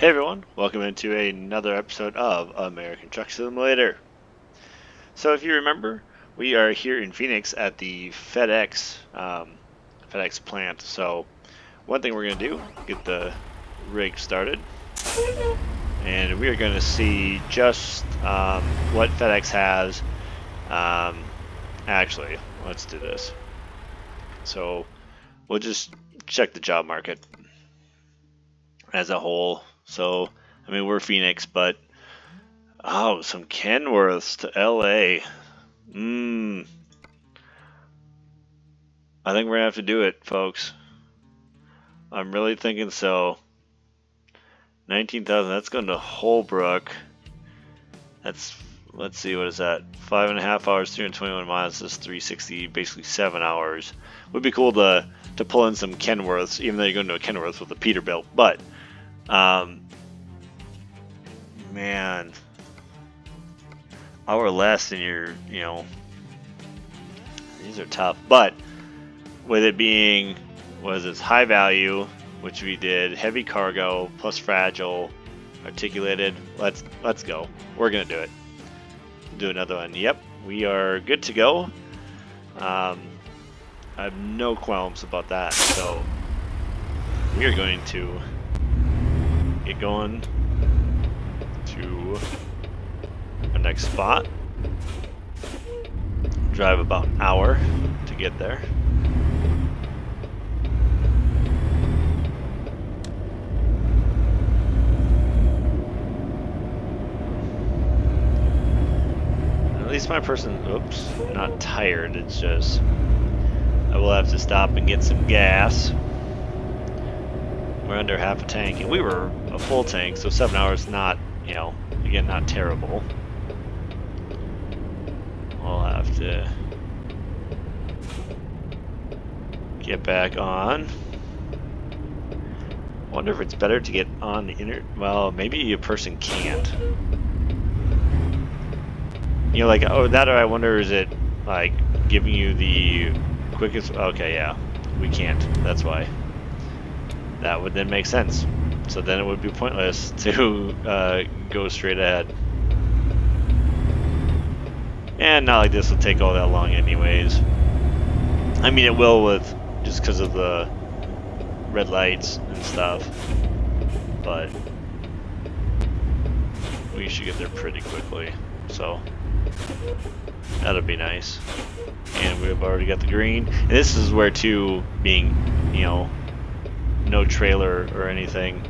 Hey everyone, welcome into another episode of American Truck Simulator. So if you remember, we are here in Phoenix at the FedEx plant. So one thing we're going to do, get the rig started, and we are going to see just what FedEx has. Actually, let's do this. So we'll just check the job market as a whole. So, I mean, we're Phoenix, but oh, some Kenworths to LA. I think we're gonna have to do it, folks. I'm really thinking so. 19,000, that's going to Holbrook. That's, let's see, what is that? 5.5 hours, 321 miles, that's 360, basically 7 hours. Would be cool to pull in some Kenworths, even though you're going to a Kenworth with a Peterbilt. But, man, hour less than your, these are tough. But with it being, what is this, high value, which we did, heavy cargo plus fragile, articulated. Let's go. We're gonna do it. Do another one. Yep, we are good to go. I have no qualms about that. So we are going to get going to our next spot. Drive about an hour to get there. At least my person, oops, not tired, it's just I will have to stop and get some gas. We're under half a tank, and we were a full tank, so 7 hours not, again, not terrible. We'll have to get back on. I wonder if it's better to get on the well, maybe a person can't. Like, oh, that, or I wonder, is it like giving you the quickest? Okay, yeah, we can't. That's why. That would then make sense. So then it would be pointless to go straight ahead. And not like this will take all that long anyways. I mean, it will with just because of the red lights and stuff. But we should get there pretty quickly. So that'll be nice. And we've already got the green. And this is where too, being, no trailer or anything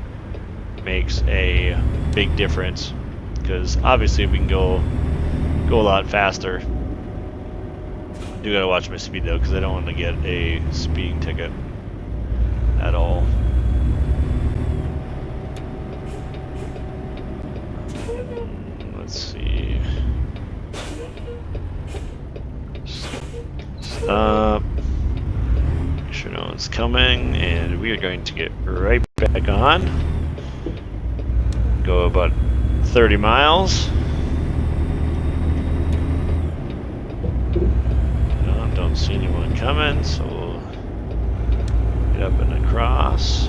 makes a big difference. Because obviously we can go a lot faster. I do gotta watch my speed though, because I don't want to get a speeding ticket at all. Let's see. Stop. Make sure no one's coming, and we are going to get right back on. Go about 30 miles. No, don't see anyone coming, so we'll get up and across.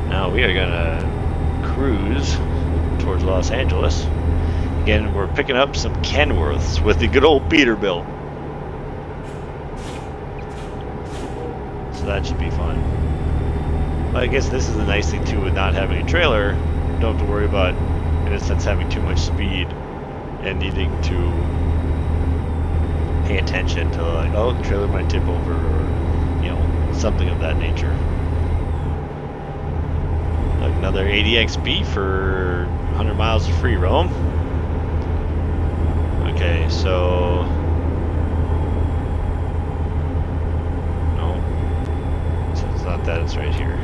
Now we are gonna cruise towards Los Angeles. Again, we're picking up some Kenworths with the good old Peterbilt. So that should be fun. But I guess this is the nice thing too with not having a trailer. Don't have to worry about, in a sense, having too much speed and needing to pay attention to, like, oh, the trailer might tip over, or, something of that nature. Like another 80XB for 100 miles of free roam. Okay, so no, so it's not that, it's right here.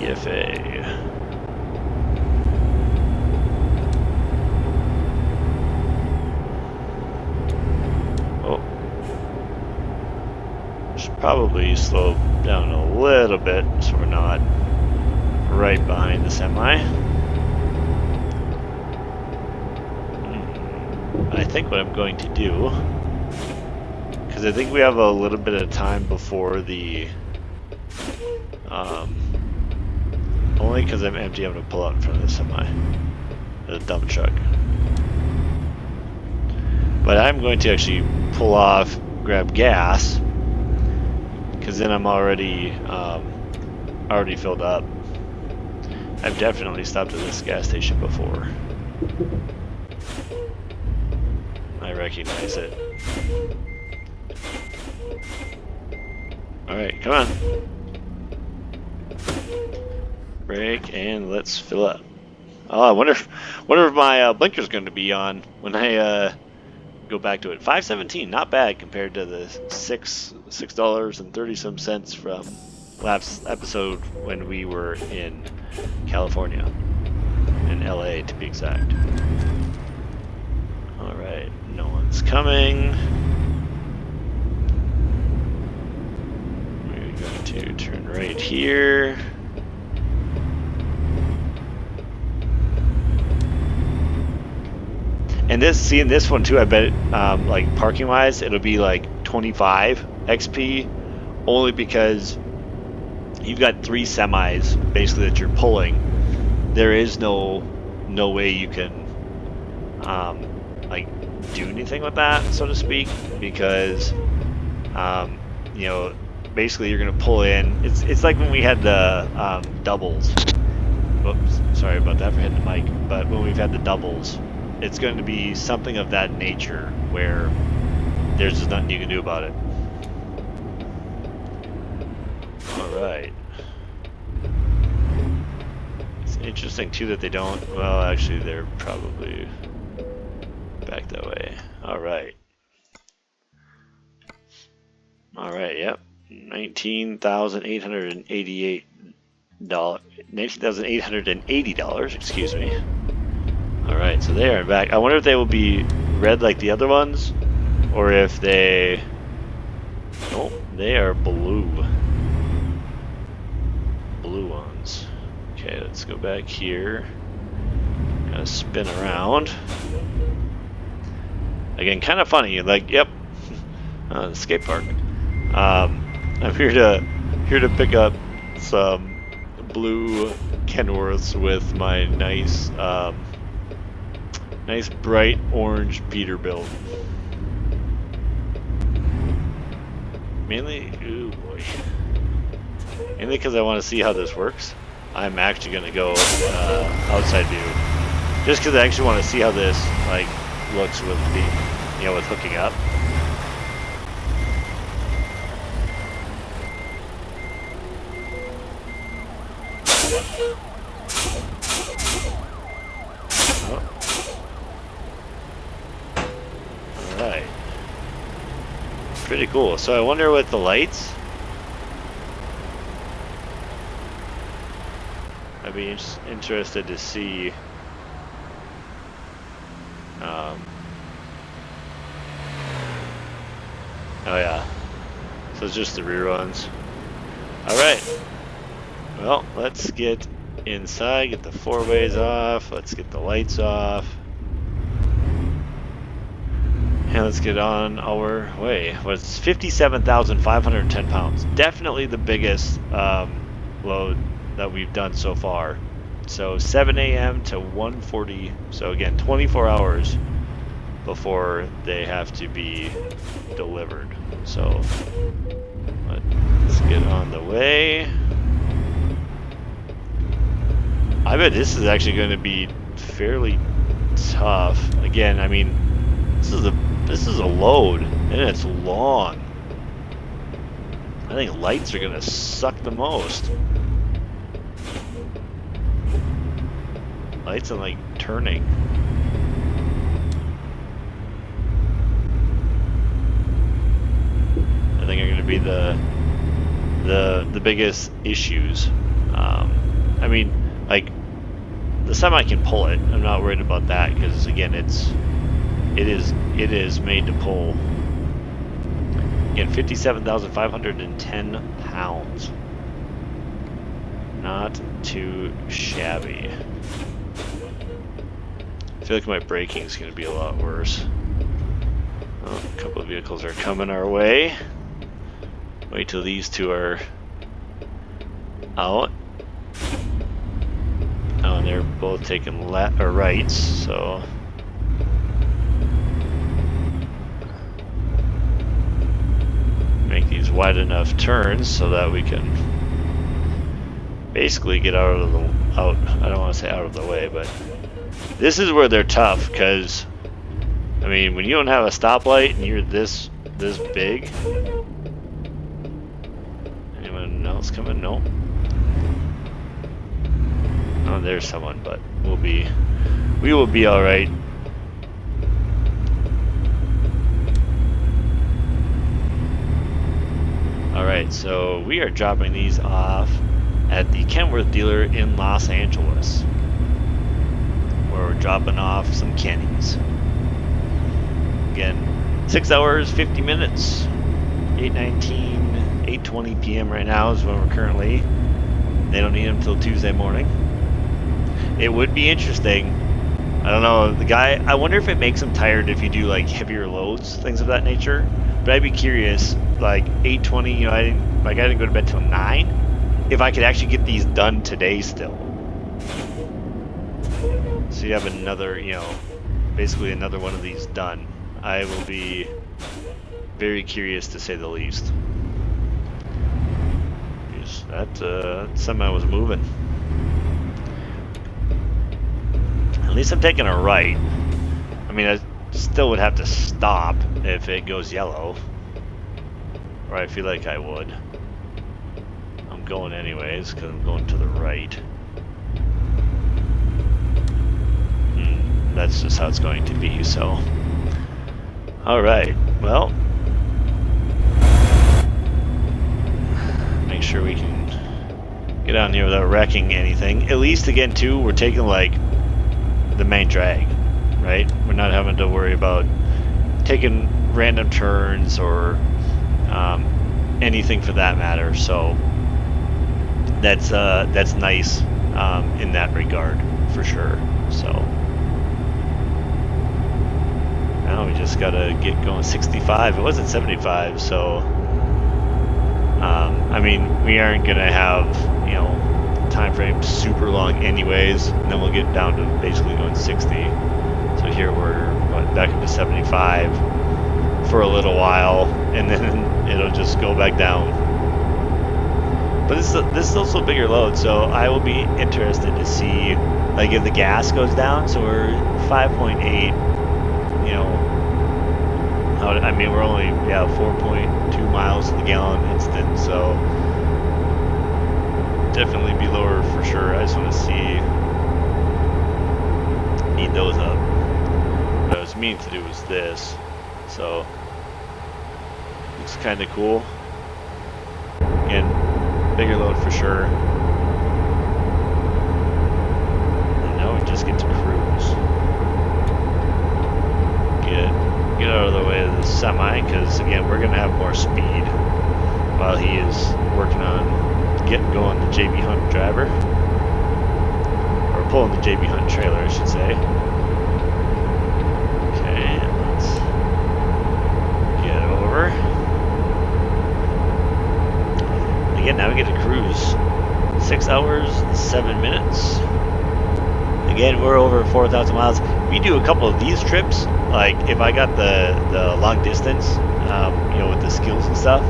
DFA. Probably slow down a little bit so we're not right behind the semi. I think what I'm going to do, because I think we have a little bit of time before the, only because I'm empty, I'm going to pull out in front of the semi, the dump truck. But I'm going to actually pull off, grab gas, because then I'm already filled up. I've definitely stopped at this gas station before. I recognize it. Alright, come on. Brake, and let's fill up. Oh, I wonder if my blinker's going to be on when I go back to it. 517, not bad compared to the $6.30 from last episode when we were in California, in LA to be exact. All right, no one's coming. We're going to turn right here. And seeing this one too, I bet, like parking wise, it'll be like 25 XP, only because you've got 3 semis basically that you're pulling. There is no way you can, like do anything with that, so to speak, because, you know, basically you're gonna pull in. It's like when we had the doubles. Whoops, sorry about that for hitting the mic. But when we've had the doubles, it's going to be something of that nature where there's just nothing you can do about it. Alright. It's interesting too that they don't, well actually they're probably back that way. Alright. Alright, yep. $19,880, excuse me. Alright, so they are back. I wonder if they will be red like the other ones, or if they... Oh, they are blue. Blue ones. Okay, let's go back here. Gotta spin around. Again, kind of funny, like, yep, the skate park. I'm here to pick up some blue Kenworths with my nice nice bright orange Peterbilt. Mainly, ooh boy. Mainly because I want to see how this works. I'm actually going to go outside view, just because I actually want to see how this like looks with being, you know, with hooking up. Alright. Pretty cool. So I wonder with the lights. I'd be interested to see. Oh yeah. So it's just the rear ones. Alright. Well, let's get inside, get the 4-ways off, let's get the lights off. And let's get on our way. Was 57,510 pounds. Definitely the biggest load that we've done so far. So 7 a.m. to 1:40. So again, 24 hours before they have to be delivered. So let's get on the way. I bet this is actually going to be fairly tough. Again, I mean, this is a load, and it's long. I think lights are going to suck the most. Lights and like turning. I think are going to be the biggest issues. I mean, like the semi can pull it. I'm not worried about that because again, it is made to pull. Again, 57,510 pounds. Not too shabby. I feel like my braking is going to be a lot worse. Oh, a couple of vehicles are coming our way. Wait till these two are out. Oh, and they're both taking left or rights, so make these wide enough turns so that we can basically get I don't want to say out of the way, but this is where they're tough, because I mean, when you don't have a stoplight and you're this big. Anyone else coming? No. Oh, there's someone, but we will be all right. All right, so we are dropping these off at the Kenworth dealer in Los Angeles, where we're dropping off some Kennys. Again, 6 hours, 50 minutes, 8:19, 8:20 p.m. right now is when we're currently. They don't need them until Tuesday morning. It would be interesting. I don't know, the guy, I wonder if it makes him tired if you do like heavier loads, things of that nature. But I'd be curious, like 8:20, you know, I didn't go to bed till 9. If I could actually get these done today still. So you have another, you know, basically another one of these done. I will be very curious to say the least. Jeez, that semi was moving. At least I'm taking a right. I mean, I still would have to stop if it goes yellow. Or I feel like I would. I'm going anyways, because I'm going to the right. That's just how it's going to be, so. Alright, well. Make sure we can get on here without wrecking anything. At least, again, too, we're taking, like, the main drag, right? We're not having to worry about taking random turns or anything for that matter, so that's nice in that regard, for sure, so. Now we just gotta get going 65. It wasn't 75, so I mean, we aren't gonna have, you know, time frame super long anyways, and then we'll get down to basically going 60. So here we're back up to 75 for a little while, and then it'll just go back down. But this is also a bigger load, so I will be interested to see, like, if the gas goes down. So we're 5.8. You know, I mean, we're only 4.2 miles to the gallon instant, so definitely be lower for sure. I just want to see, need those up. What I was meaning to do was this, so looks kind of cool. Again, bigger load for sure. And now we just get to cruise. Get out of the way of the semi, because again, we're gonna have more speed while he is working on getting going the JB Hunt driver, or pulling the JB Hunt trailer, I should say. Okay, let's get over. Again, now we get to cruise 6 hours, 7 minutes. Again, we're over 4,000 miles. We do a couple of these trips. Like, if I got the long distance, you know, with the skills and stuff,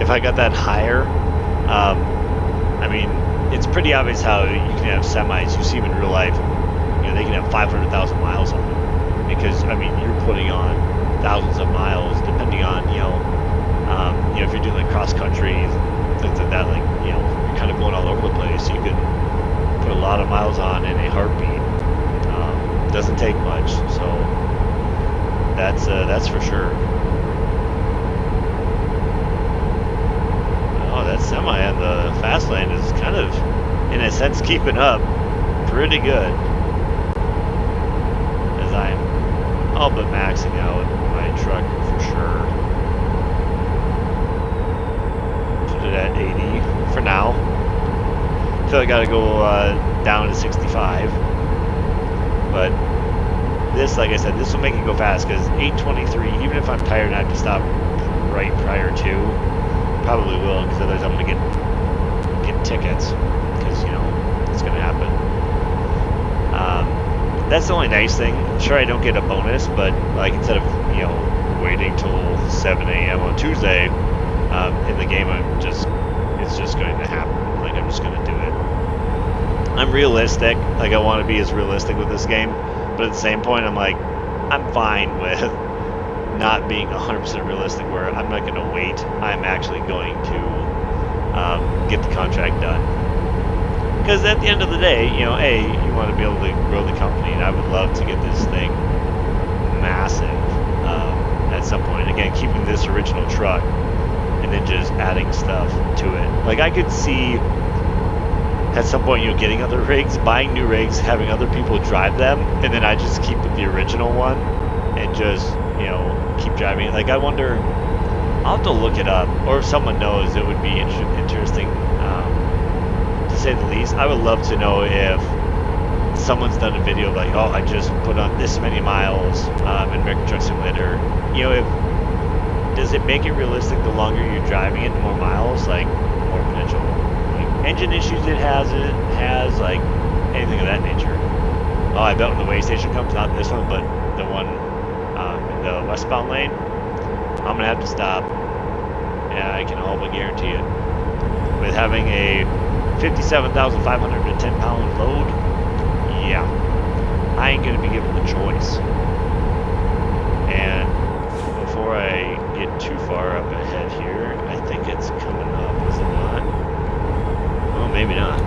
if I got that higher, I mean, it's pretty obvious how you can have semis. You see them in real life, you know, they can have 500,000 miles on them, because I mean, you're putting on thousands of miles, depending on, you know, if you're doing like cross country, things like that, like, you know, you're kind of going all over the place. You can put a lot of miles on in a heartbeat. Doesn't take much, so that's for sure. Oh, that semi on the fast lane is kind of, in a sense, keeping up pretty good, as I'm all but maxing out my truck for sure. Put it at 80 for now. feel like I gotta go down to 65. But this, like I said, this will make it go fast because 8:23. Even if I'm tired and I have to stop right prior to, probably will, because otherwise I'm gonna get tickets, because you know it's gonna happen. That's the only nice thing. Sure, I don't get a bonus, but like instead of waiting till 7 a.m. on Tuesday in the game, it's just going to happen. Like I'm just gonna do it. I'm realistic. Like I want to be as realistic with this game, but at the same point, I'm like I'm fine with not being 100% realistic. Where I'm not gonna wait. I'm actually going to get the contract done. Because at the end of the day, you want to be able to grow the company, and I would love to get this thing massive at some point. Again, keeping this original truck and then just adding stuff to it. Like I could see at some point, getting other rigs, buying new rigs, having other people drive them, and then I just keep with the original one and just keep driving it. Like I wonder, I'll have to look it up, or if someone knows, it would be interesting. To say the least, I would love to know if someone's done a video like, oh, I just put on this many miles in American Truck Simulator. Does it make it realistic the longer you're driving it, the more miles, like more potential, like engine issues it has, like anything of that nature. Oh, I bet when the weigh station comes, not this one, but the one in the westbound lane, I'm gonna have to stop. Yeah, I can all but guarantee it. With having a 57,510 pound load, yeah, I ain't gonna be given the choice. And before I get too far up ahead here, I think it's coming up, is it not? Well, maybe not.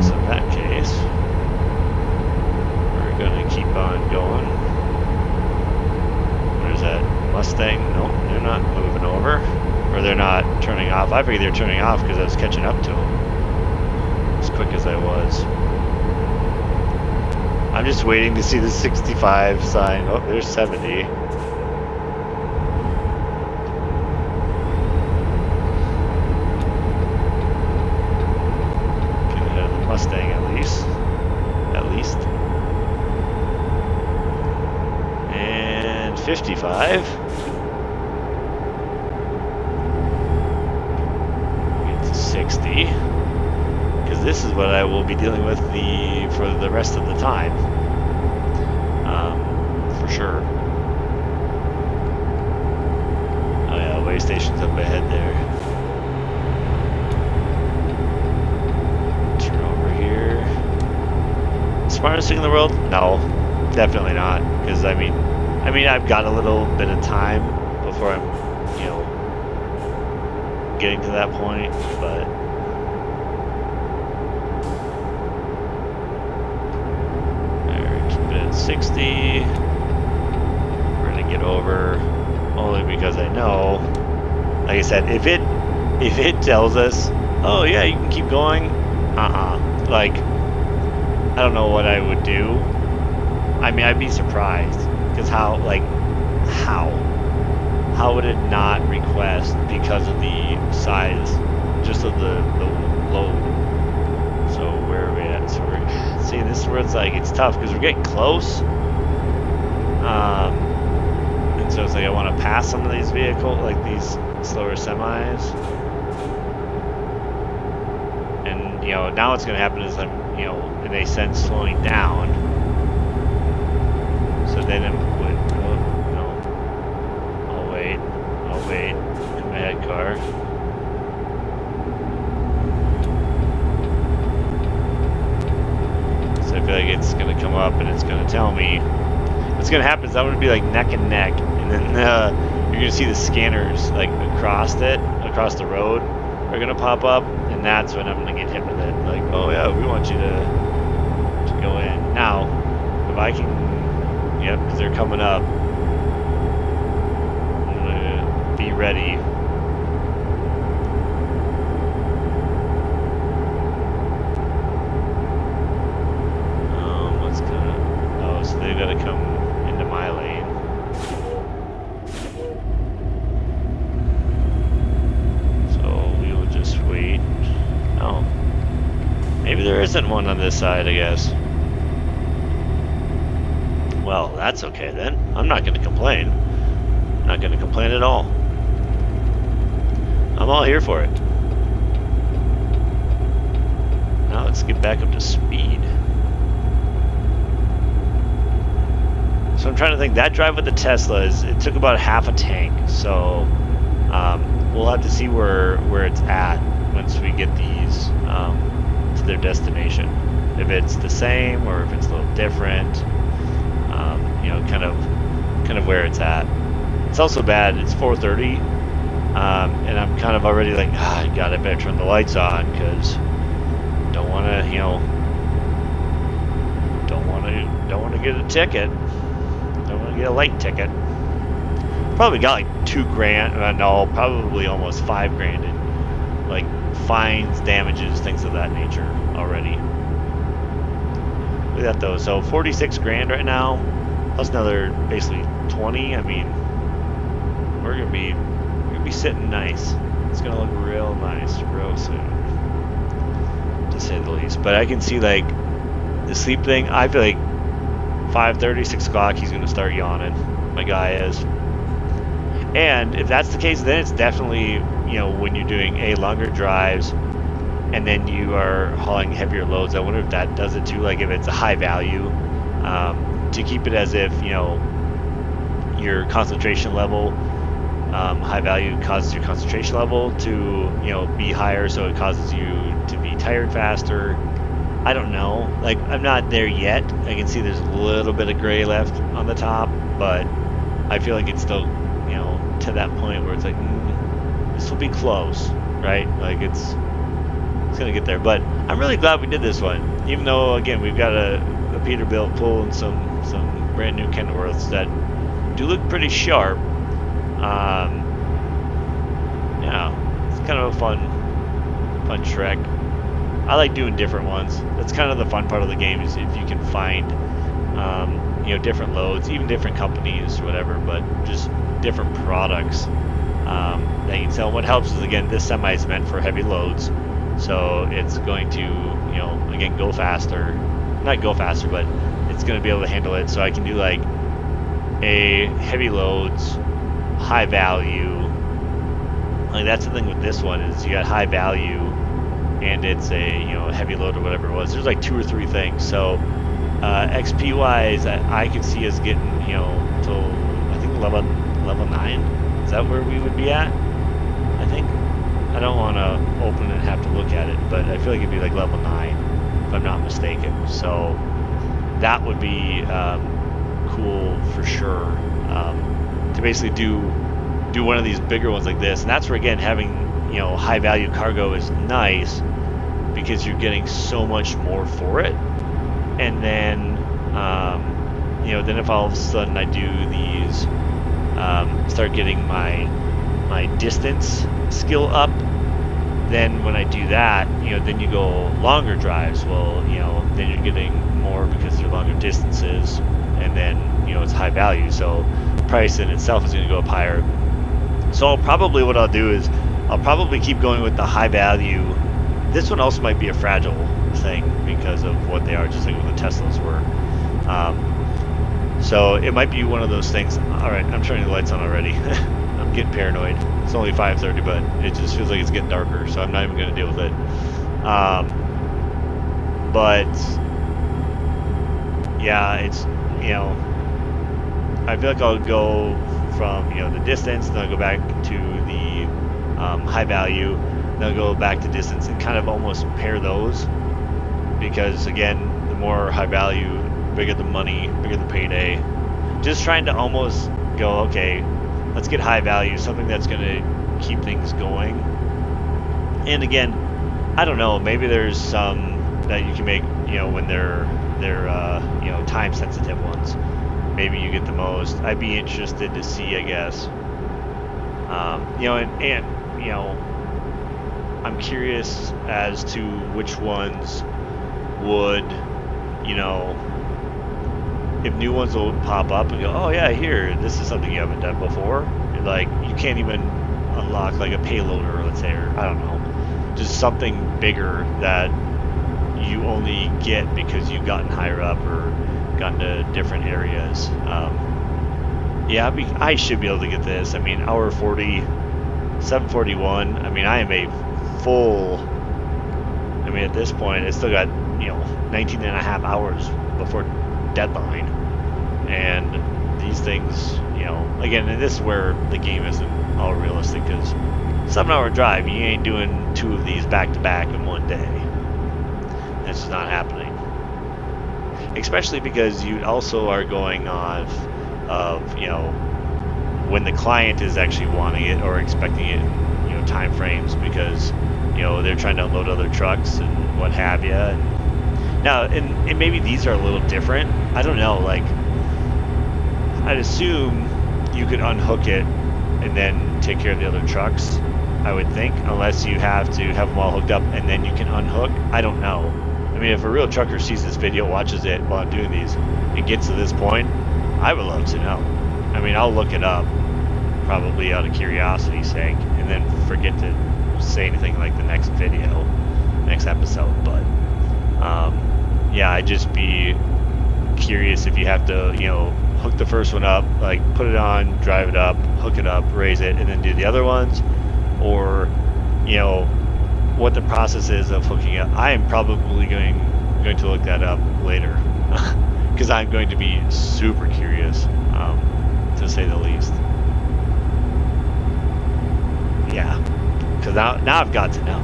So in that case, we're gonna keep on going. Where's that Mustang? Nope, they're not moving over. Or they're not turning off. I figured they were turning off because I was catching up to them as quick as I was. I'm just waiting to see the 65 sign. Oh, there's 70. Get ahead of the Mustang at least. And 55. 60, because this is what I will be dealing with for the rest of the time, for sure. Oh yeah, weigh station's up ahead there. Turn over here. Smartest thing in the world? No, definitely not. Because I mean, I've got a little bit of time before I'm, getting to that point, but there, keep it at 60. We're gonna get over, only because I know, like I said, if it tells us, oh yeah, you can keep going, like I don't know what I would do. I mean, I'd be surprised, because how would it not request because of the size, just of the load? So where are we at? So we're see, this is where it's like it's tough because we're getting close, and so it's like I want to pass some of these vehicles, like these slower semis, and now what's going to happen is I'm in a sense slowing down, so then I'm wait in my head car. So I feel like it's going to come up and it's going to tell me what's going to happen. Is I'm going to be like neck and neck, and then you're going to see the scanners like across the road are going to pop up, and that's when I'm going to get hit with it. Like, oh yeah, we want you to go in. Now, if I can, yep, because they're coming up. Be ready. What's gonna? Oh, so they gotta come into my lane. there isn't one on this side, I guess. Well, that's okay then. I'm not going to complain. Not going to complain at all. I'm all here for it. Now let's get back up to speed. So I'm trying to think, that drive with the Tesla it took about half a tank. So we'll have to see where it's at once we get these to their destination. If it's the same or if it's a little different, you know, kind of where it's at. It's also bad. It's 4:30, and I'm kind of already like, God, I better turn the lights on because don't want to, you know, don't want to get a ticket. Don't want to get a light ticket. Probably got like $2,000. No, probably almost $5,000 in like fines, damages, things of that nature already. Look at that though. So 46 grand right now, plus another basically 20. I mean, we're gonna be sitting nice. It's gonna look real nice real soon, to say the least. But I can see like the sleep thing. I feel like 5:30, 6 o'clock, he's gonna start yawning. My guy is. And if that's the case, then it's definitely, you know, when you're doing longer drives and then you are hauling heavier loads. I wonder if that does it too. Like if it's a high value, to keep it as if, you know, your concentration level, high value causes your concentration level to, you know, be higher, so it causes you to be tired faster. I don't know. Like, I'm not there yet. I can see there's a little bit of gray left on the top, but I feel like it's still, you know, to that point where it's like, this will be close, right? Like it's gonna get there. But I'm really glad we did this one, even though again we've got a Peterbilt pulling some brand new Kenworths that do look pretty sharp. Yeah, it's kind of a fun trek. I like doing different ones. That's kind of the fun part of the game, is if you can find you know, different loads, even different companies or whatever, but just different products that you can sell. What helps is, again, this semi is meant for heavy loads, so it's going to, you know, again, go faster. Not go faster, but it's going to be able to handle it. So I can do like a heavy loads, high value. Like that's the thing with this one, is you got high value and it's a, you know, heavy load or whatever it was. There's like 2 or 3 things. So XP wise, I could see us getting, you know, till I think level 9. Is that where we would be at? I think. I don't want to open and have to look at it, but I feel like it'd be like level 9 if I'm not mistaken. So that would be cool for sure, to basically do one of these bigger ones like this. And that's where, again, having, you know, high value cargo is nice, because you're getting so much more for it. And then you know, then if all of a sudden I do these, start getting my distance skill up, then when I do that, you know, then you go longer drives. Well, you know, then you're getting more because they're longer distances, and then, you know, it's high value, so price in itself is going to go up higher. So what I'll do is I'll probably keep going with the high value. This one also might be a fragile thing because of what they are, just like what the Teslas were. So it might be one of those things. All right, I'm turning the lights on already. I'm getting paranoid. It's only 5:30, but it just feels like it's getting darker, so I'm not even going to deal with it. But yeah, it's, you know, I feel like I'll go from, you know, the distance, then I'll go back to the high value, then I'll go back to distance, and kind of almost pair those, because again, the more high value, bigger the money, bigger the payday. Just trying to almost go, okay, let's get high value, something that's going to keep things going. And again, I don't know, maybe there's some that you can make, you know, when they're you know, time sensitive ones. Maybe you get the most. I'd be interested to see, I guess. You know, and you know, I'm curious as to which ones would, you know, if new ones will pop up and go, oh yeah, here, this is something you haven't done before. Like, you can't even unlock like a payloader, let's say, or I don't know, just something bigger that you only get because you've gotten higher up or gotten to different areas. Yeah, I should be able to get this. I mean, hour 40, 741. I mean, I am a full. I mean, at this point, I still got 19 and a half hours before deadline, and these things, again, and this is where the game isn't all realistic, because 7-hour drive, you ain't doing 2 of these back to back in one day. That's just not happening. Especially because you also are going off of, when the client is actually wanting it or expecting it, time frames, because, they're trying to unload other trucks and what have you. Now, and maybe these are a little different. I don't know, like, I'd assume you could unhook it and then take care of the other trucks, I would think, unless you have to have them all hooked up and then you can unhook. I don't know. I mean, if a real trucker sees this video, watches it while I'm doing these, and gets to this point, I would love to know. I mean, I'll look it up, probably out of curiosity's sake, and then forget to say anything like the next video, next episode. But, yeah, I'd just be curious if you have to, hook the first one up, like put it on, drive it up, hook it up, raise it, and then do the other ones, or what the process is of hooking up. I am probably going to look that up later because I'm going to be super curious, to say the least. Yeah, because now I've got to know.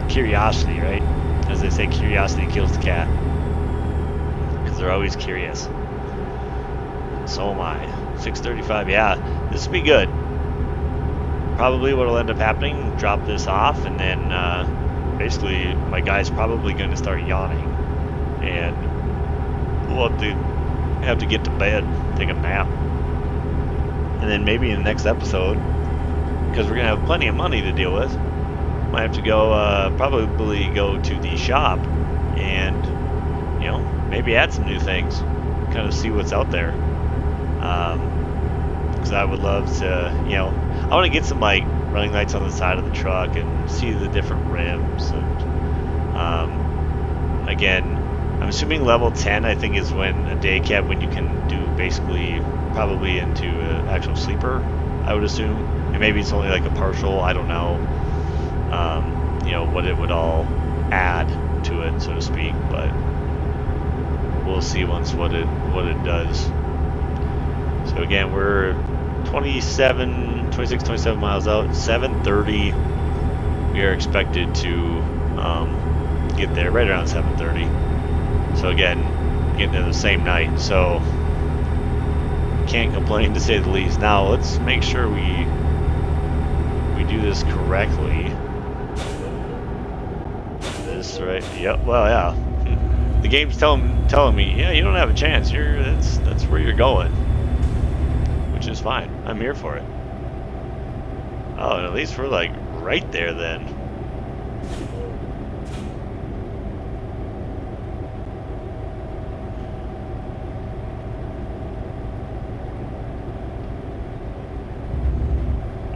Curiosity, right? As they say, curiosity kills the cat. Because they're always curious. So am I. 6:35. Yeah, this will be good. Probably what'll end up happening, drop this off, and then basically my guy's probably going to start yawning, and we'll have to get to bed, take a nap, and then maybe in the next episode, because we're going to have plenty of money to deal with, might have to go probably go to the shop and maybe add some new things, kind of see what's out there. Because I would love to, I want to get some like running lights on the side of the truck and see the different rims. And again, I'm assuming level 10, I think, is when a day cab, when you can do basically probably into an actual sleeper, I would assume. And maybe it's only like a partial, I don't know, what it would all add to it, so to speak. But we'll see once what it does. So again, we're 26, 27 miles out. 7:30. We are expected to get there right around 7:30. So again, getting there the same night. So can't complain, to say the least. Now let's make sure we do this correctly. This right? Yep. Well, yeah. The game's telling me, yeah, you don't have a chance. That's where you're going. Which is fine. I'm here for it. Oh, and at least we're like right there then.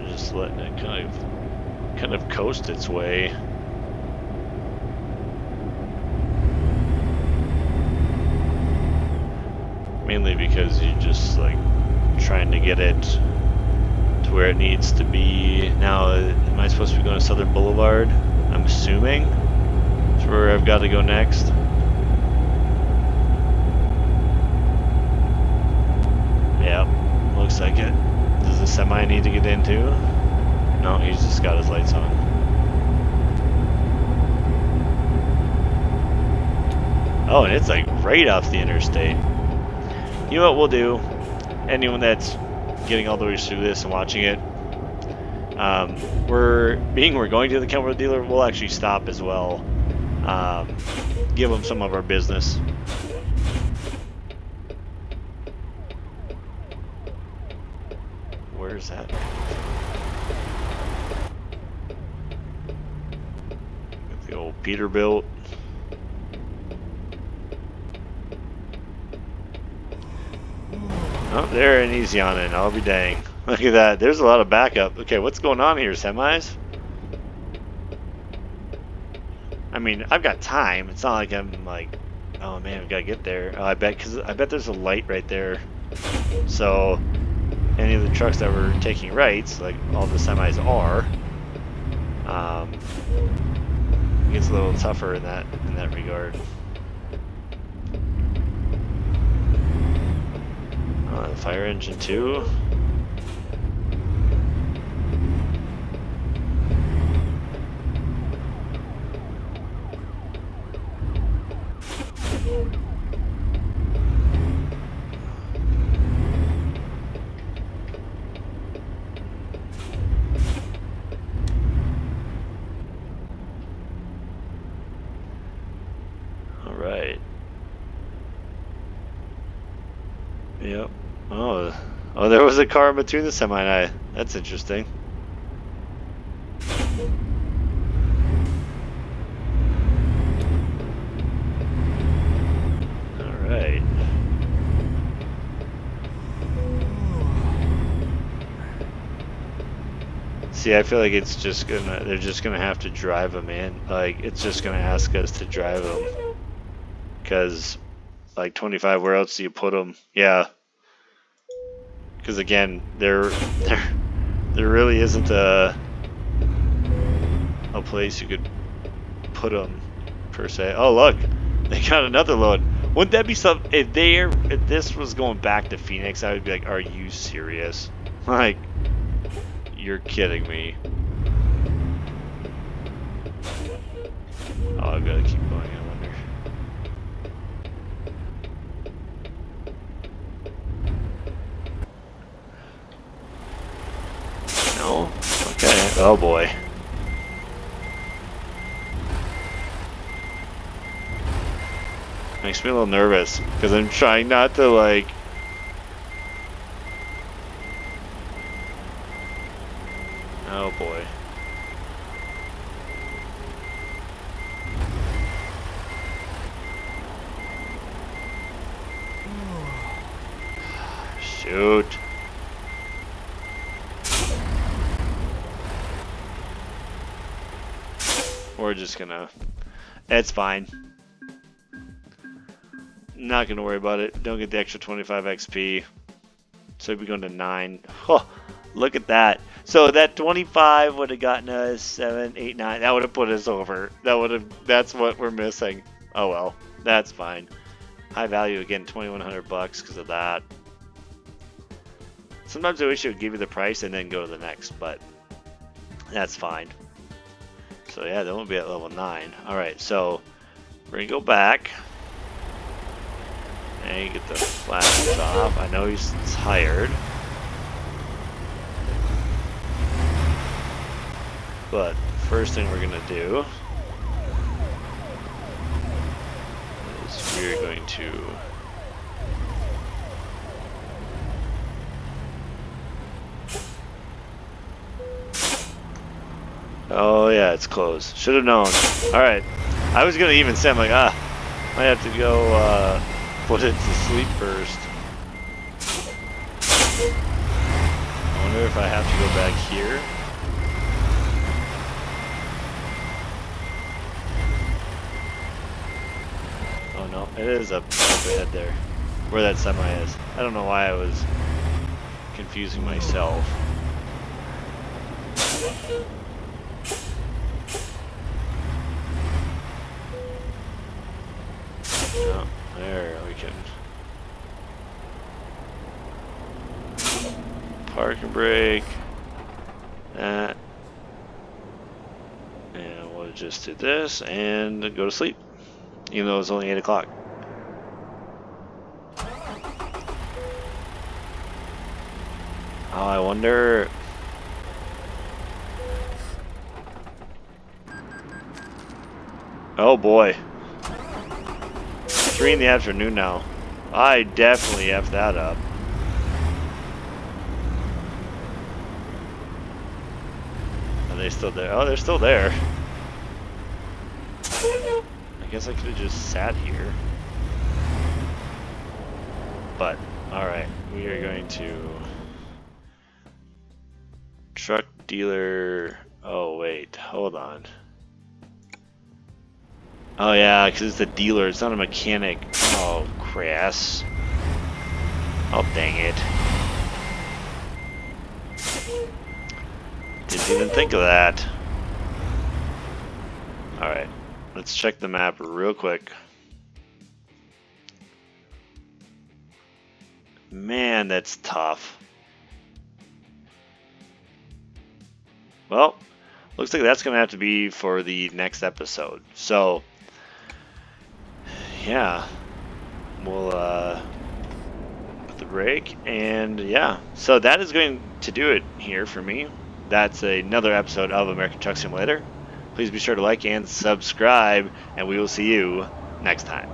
Just letting it kind of coast its way. Mainly because you just like trying to get it to where it needs to be. Now, am I supposed to be going to Southern Boulevard? I'm assuming that's where I've got to go next. Yep, looks like it. Does the semi need to get into? No, he's just got his lights on. Oh, and it's like right off the interstate. You know what we'll do? Anyone that's getting all the way through this and watching it, we're going to the Kenworth dealer, we'll actually stop as well, give them some of our business. Where's that? Got the old Peterbilt. Oh, there, and he's yawning. I'll be dang. Look at that. There's a lot of backup. Okay, what's going on here, semis? mean, I've got time. It's not like I'm like, oh man, we gotta get there. I bet there's a light right there. So any of the trucks that were taking rights, like all the semis are, it gets a little tougher in that regard. The fire engine too. All right. Yep. Oh, there was a car in between the semi and I. That's interesting. All right. See, I feel like they're just gonna have to drive them in. Like, it's just gonna ask us to drive them. Cause, like 25, where else do you put them? Yeah. Because again, there really isn't a place you could put them per se. Oh look, they got another load. Wouldn't that be something? If this was going back to Phoenix, I would be like, are you serious? Like, you're kidding me. Oh, I've got to keep going. I wonder. No? Okay. Oh boy. Makes me a little nervous because I'm trying not to like. Oh boy. Shoot. We're just gonna. It's fine. Not gonna worry about it. Don't get the extra 25 XP. So we're going to 9. Oh, look at that. So that 25 would have gotten us 7, 8, 9. That would have put us over. That's what we're missing. Oh well, that's fine. High value again, $2,100 because of that. Sometimes I wish it would give you the price and then go to the next, but that's fine. So yeah, then we'll be at level 9. All right, so we're gonna go back. And you get the flashes off. I know he's tired. But first thing we're going to do is we're going to oh yeah, it's closed. Should have known. Alright. I was going to even say, I'm like, might have to go put it to sleep first. I wonder if I have to go back here. Oh no, it is up ahead there, where that semi is. I don't know why I was confusing myself. Oh, there we can park and brake. That. And we'll just do this and go to sleep. Even though it's only 8 o'clock. Oh, I wonder. Oh boy. 3 in the afternoon now. I definitely F that up. Are they still there? Oh, they're still there. I guess I could have just sat here. But, alright. We are going to... Truck dealer... Oh, wait. Hold on. Oh yeah, because it's a dealer. It's not a mechanic. Oh, crass. Oh, dang it. Didn't even think of that. Alright, let's check the map real quick. Man, that's tough. Well, looks like that's going to have to be for the next episode. So, yeah, we'll put the break, and yeah. So that is going to do it here for me. That's another episode of American Truck Simulator. Please be sure to like and subscribe, and we will see you next time.